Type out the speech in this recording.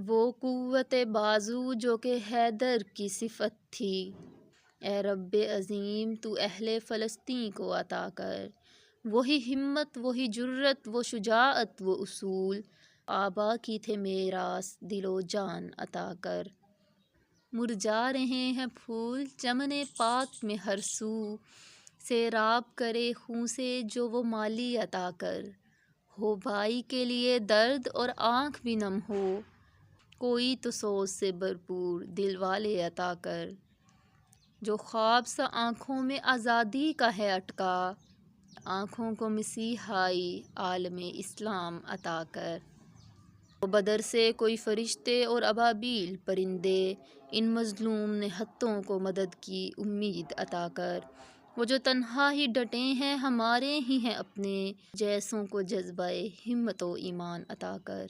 وہ قوت بازو جو کہ حیدر کی صفت تھی، اے رب عظیم تو اہل فلسطین کو عطا کر۔ وہی ہمت، وہی جرت، وہ شجاعت، وہ اصول آبا کی تھے میراث، دل و جان عطا کر۔ مرجھا رہے ہیں پھول چمن پاک میں ہر سو، سیراب کرے خوں سے جو وہ مالی عطا کر۔ ہو بھائی کے لیے درد اور آنکھ بھی نم ہو، کوئی تو سوز سے بھرپور دل والے عطا کر۔ جو خواب سا آنکھوں میں آزادی کا ہے اٹکا، آنکھوں کو مسیحائی عالم اسلام عطا کر۔ وہ بدر سے کوئی فرشتے اور ابابیل پرندے، ان مظلوم نہتوں کو مدد کی امید عطا کر۔ وہ جو تنہا ہی ڈٹے ہیں ہمارے ہی ہیں اپنے، جیسوں کو جذبہ ہمت و ایمان عطا کر۔